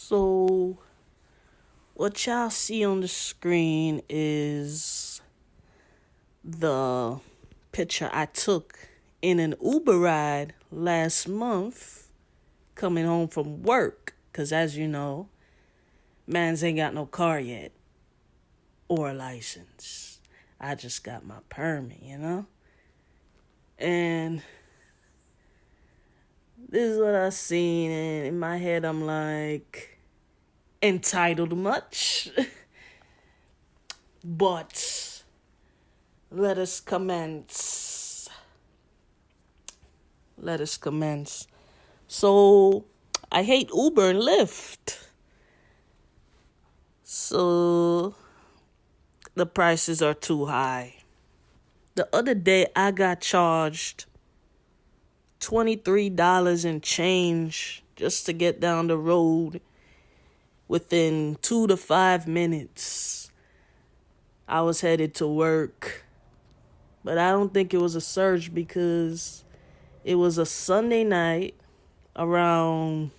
So, what y'all see on the screen is the picture I took in an Uber ride last month coming home from work. Because, as you know, mans ain't got no car yet or a license. I just got my permit. And this is what I seen, and in my head, I'm like, entitled much? But let us commence. Let us commence. So, I hate Uber and Lyft. So, the prices are too high. The other day, I got charged $23 and change just to get down the road within 2 to 5 minutes. I was headed to work, but I don't think it was a surge because it was a Sunday night around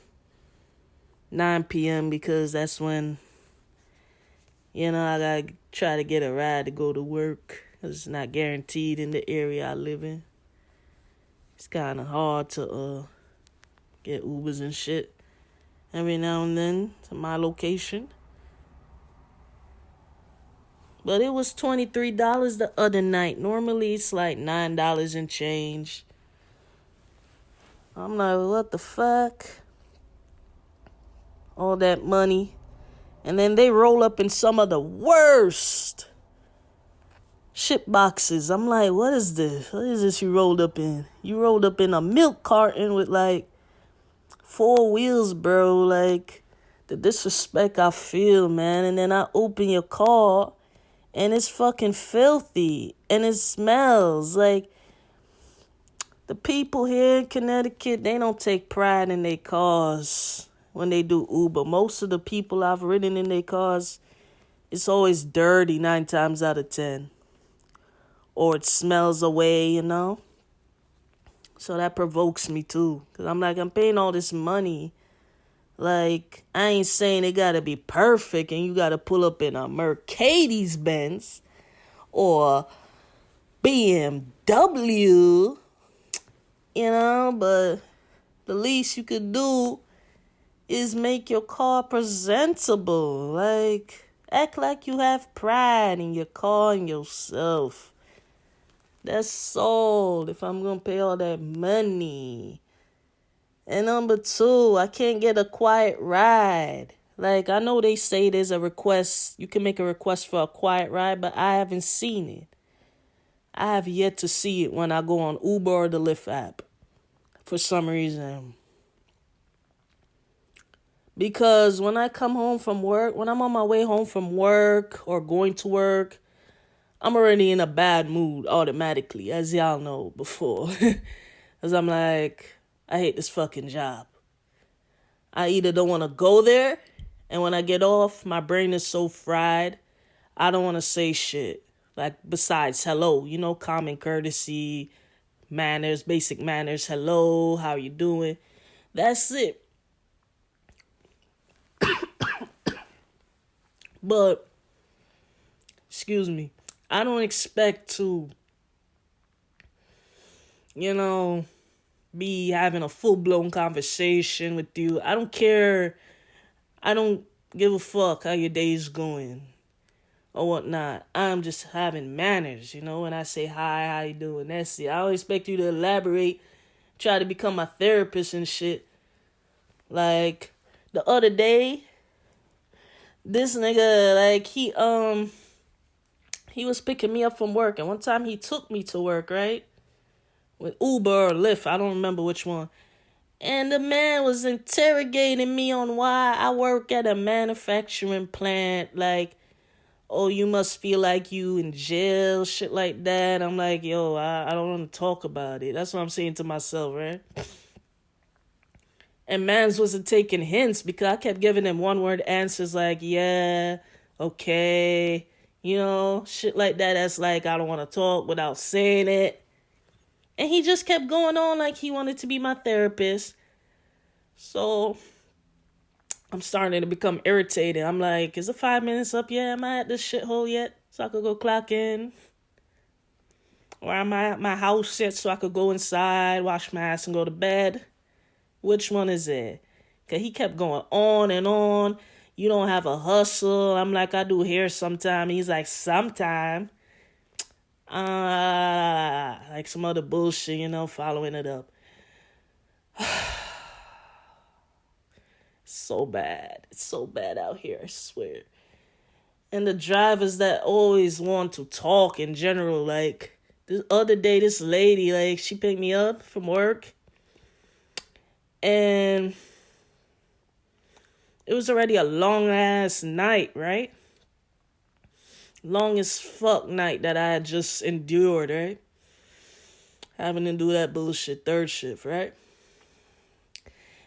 9 p.m. because that's when, I gotta try to get a ride to go to work. It's not guaranteed in the area I live in. It's kind of hard to get Ubers and shit every now and then to my location. But it was $23 the other night. Normally it's like $9 and change. I'm like, what the fuck? All that money. And then they roll up in some of the worst ship boxes. I'm like, what is this? What is this you rolled up in? You rolled up in a milk carton with like 4 wheels, bro. Like, the disrespect I feel, man. And then I open your car and it's fucking filthy and it smells. Like, the people here in Connecticut, they don't take pride in their cars when they do Uber. Most of the people I've ridden in their cars, it's always dirty 9 times out of 10. Or it smells away. So that provokes me too. Because I'm like, I'm paying all this money. Like, I ain't saying it gotta be perfect and you gotta pull up in a Mercedes Benz or BMW, but the least you could do is make your car presentable. Like, act like you have pride in your car and yourself. That's all if I'm gonna pay all that money. And number 2, I can't get a quiet ride. Like, I know they say there's a request, you can make a request for a quiet ride, but I haven't seen it. I have yet to see it when I go on Uber or the Lyft app for some reason. Because when I come home from work, when I'm on my way home from work or going to work, I'm already in a bad mood automatically, as y'all know before. Because I'm like, I hate this fucking job. I either don't want to go there, and when I get off, my brain is so fried, I don't want to say shit. Like, besides hello, common courtesy, manners, basic manners. Hello, how you doing? That's it. But, excuse me, I don't expect to, be having a full-blown conversation with you. I don't care. I don't give a fuck how your day's going or whatnot. I'm just having manners, when I say hi, how you doing? That's it. I don't expect you to elaborate, try to become my therapist and shit. Like, the other day, this nigga, like, he was picking me up from work, and one time he took me to work, right? With Uber or Lyft, I don't remember which one. And the man was interrogating me on why I work at a manufacturing plant. Like, oh, you must feel like you in jail, shit like that. I'm like, yo, I don't want to talk about it. That's what I'm saying to myself, right? And mans wasn't taking hints because I kept giving him one-word answers like, yeah, okay, shit like that. That's like, I don't want to talk without saying it. And he just kept going on like he wanted to be my therapist. So I'm starting to become irritated. I'm like, is it 5 minutes up yet? Am I at this shithole yet? So I could go clock in? Or am I at my house yet so I could go inside, wash my ass, and go to bed? Which one is it? Because he kept going on and on. You don't have a hustle. I'm like, I do hair sometime. He's like, sometime. Like some other bullshit, following it up. So bad. It's so bad out here, I swear. And the drivers that always want to talk in general, like this other day, this lady, like she picked me up from work and it was already a long ass night, right? Long as fuck night that I had just endured, right? Having to do that bullshit third shift, right?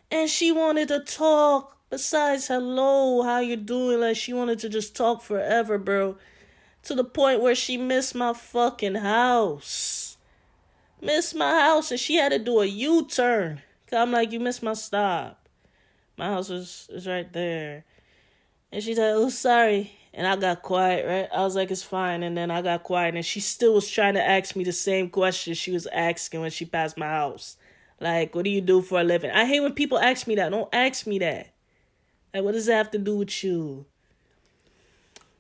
And she wanted to talk besides hello, how you doing? Like she wanted to just talk forever, bro. To the point where she missed my fucking house. Missed my house and she had to do a U-turn. Cause I'm like, you missed my stop. My house is right there. And she's like, oh, sorry. And I got quiet, right? I was like, it's fine. And then I got quiet. And she still was trying to ask me the same question she was asking when she passed my house. Like, what do you do for a living? I hate when people ask me that. Don't ask me that. Like, what does that have to do with you?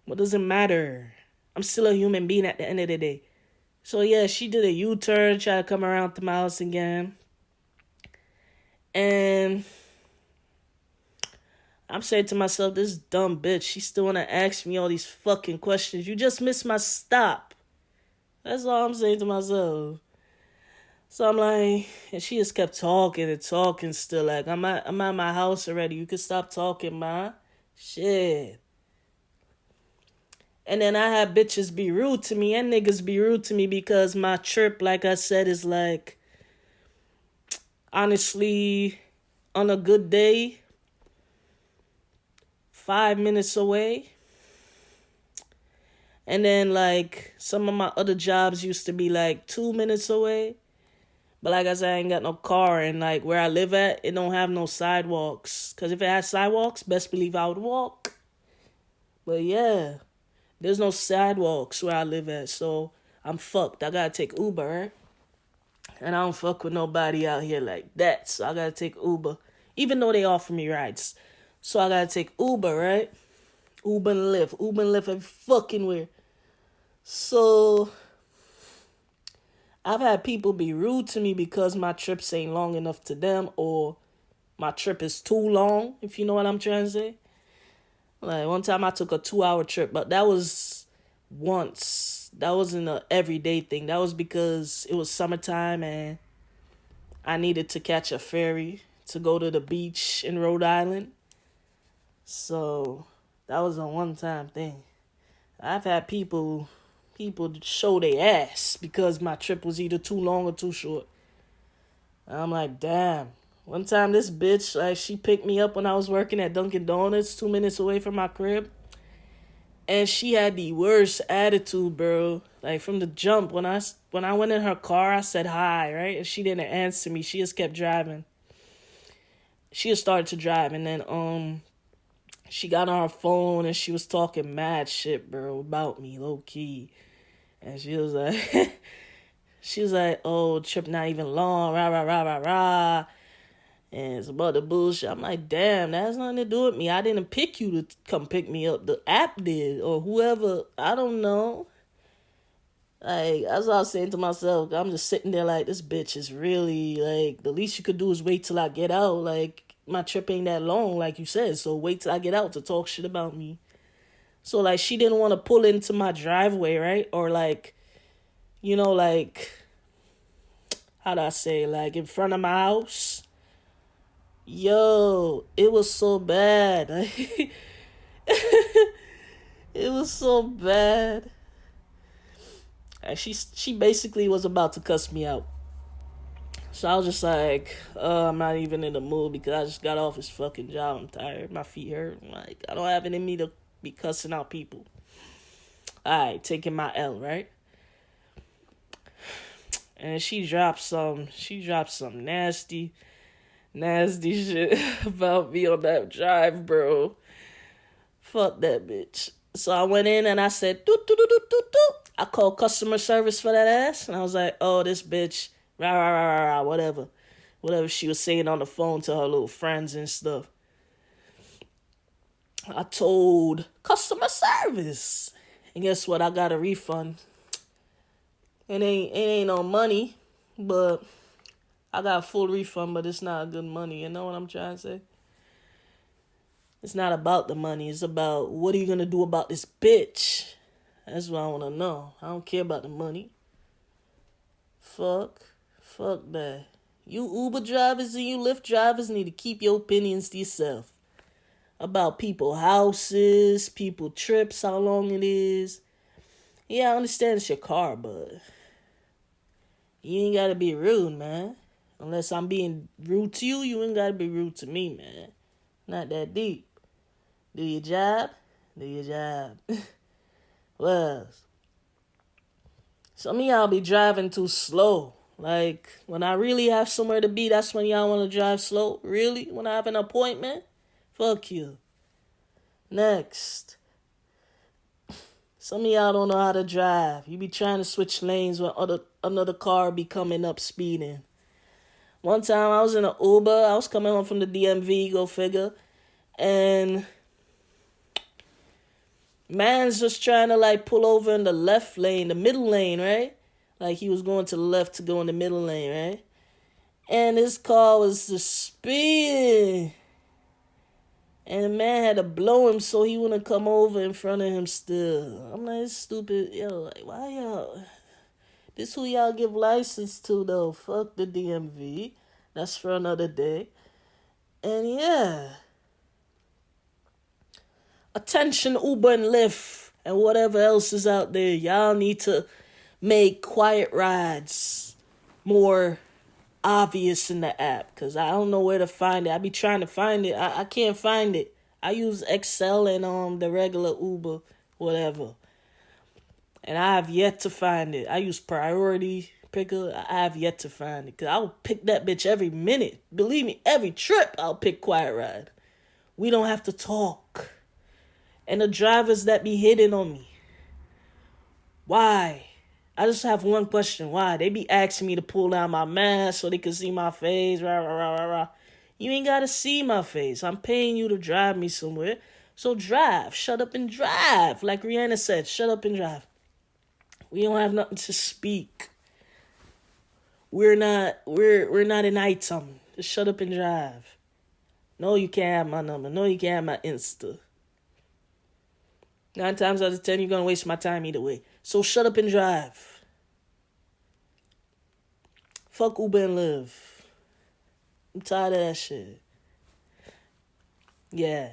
What does it matter? I'm still a human being at the end of the day. So, yeah, she did a U-turn, tried to come around to my house again. And I'm saying to myself, this dumb bitch, she still want to ask me all these fucking questions. You just missed my stop. That's all I'm saying to myself. So I'm like, and she just kept talking and talking still. Like, I'm at my house already. You can stop talking, ma. Shit. And then I had bitches be rude to me and niggas be rude to me because my trip, like I said, is like, honestly, on a good day, 5 minutes away. And then, like, some of my other jobs used to be, like, 2 minutes away. But, like I said, I ain't got no car. And, like, where I live at, it don't have no sidewalks. Because if it had sidewalks, best believe I would walk. But, yeah, there's no sidewalks where I live at. So, I'm fucked. I gotta take Uber, right? And I don't fuck with nobody out here like that. So, I gotta take Uber. Even though they offer me rides. So, I gotta take Uber, right? Uber and Lyft. Uber and Lyft every fucking where. So, I've had people be rude to me because my trips ain't long enough to them or my trip is too long, if you know what I'm trying to say. Like, one time I took a 2-hour trip, but that was once. That wasn't an everyday thing. That was because it was summertime and I needed to catch a ferry to go to the beach in Rhode Island. So, that was a one-time thing. I've had people show their ass because my trip was either too long or too short. And I'm like, damn. One time this bitch, like, she picked me up when I was working at Dunkin' Donuts 2 minutes away from my crib. And she had the worst attitude, bro. Like, from the jump, when I went in her car, I said hi, right? And she didn't answer me. She just kept driving. She just started to drive. And then, she got on her phone and she was talking mad shit, bro, about me, low key. And she was like, oh, trip not even long, rah, rah, rah, rah, rah. And it's about the bullshit. I'm like, damn, that has nothing to do with me. I didn't pick you to come pick me up. The app did, or whoever, I don't know. Like, that's what I was saying to myself. I'm just sitting there like, this bitch is really, like, the least you could do is wait till I get out. Like, my trip ain't that long, like you said. So wait till I get out to talk shit about me. So, like, she didn't want to pull into my driveway, right? Or, like, like, how do I say? Like, in front of my house. Yo, it was so bad. It was so bad. And she basically was about to cuss me out. So I was just like, I'm not even in the mood because I just got off this fucking job. I'm tired. My feet hurt. Like, I don't have it in me to be cussing out people. Alright, taking my L, right? And she dropped some nasty Nasty shit about me on that drive, bro. Fuck that bitch. So I went in and I said, doot, doot, doot, doot, doot, doot. I called customer service for that ass. And I was like, oh, this bitch, rah, rah, rah, rah, rah, whatever. Whatever she was saying on the phone to her little friends and stuff. I told customer service. And guess what? I got a refund. It ain't no money, but I got a full refund, but it's not good money. You know what I'm trying to say? It's not about the money. It's about what are you going to do about this bitch? That's what I want to know. I don't care about the money. Fuck that. You Uber drivers and you Lyft drivers need to keep your opinions to yourself. About people houses, people trips, how long it is. Yeah, I understand it's your car, but you ain't got to be rude, man. Unless I'm being rude to you, you ain't got to be rude to me, man. Not that deep. Do your job. Do your job. Well, some of y'all be driving too slow. Like, when I really have somewhere to be, that's when y'all want to drive slow? Really? When I have an appointment? Fuck you. Next. Some of y'all don't know how to drive. You be trying to switch lanes when another car be coming up speeding. One time I was in an Uber. I was coming home from the DMV, go figure. And man's just trying to like pull over in the left lane, the middle lane, right? Like he was going to the left to go in the middle lane, right? And his car was just speeding. And the man had to blow him so he wouldn't come over in front of him still. I'm like, it's stupid. Yo, like, why y'all? This who y'all give license to, though. Fuck the DMV. That's for another day. And yeah. Attention, Uber and Lyft and whatever else is out there. Y'all need to make quiet rides more obvious in the app, because I don't know where to find it. I be trying to find it. I can't find it. I use Excel and the regular Uber, whatever. And I have yet to find it. I use Priority Picker. I have yet to find it, because I will pick that bitch every minute. Believe me, every trip I'll pick quiet ride. We don't have to talk. And the drivers that be hitting on me, why? I just have one question. Why? They be asking me to pull down my mask so they can see my face. Rah, rah, rah, rah, rah. You ain't got to see my face. I'm paying you to drive me somewhere. So drive. Shut up and drive. Like Rihanna said, shut up and drive. We don't have nothing to speak. We're not in item. Just shut up and drive. No, you can't have my number. No, you can't have my Insta. 9 times out of 10, you're going to waste my time either way. So shut up and drive. Fuck Uber and Lyft. I'm tired of that shit. Yeah.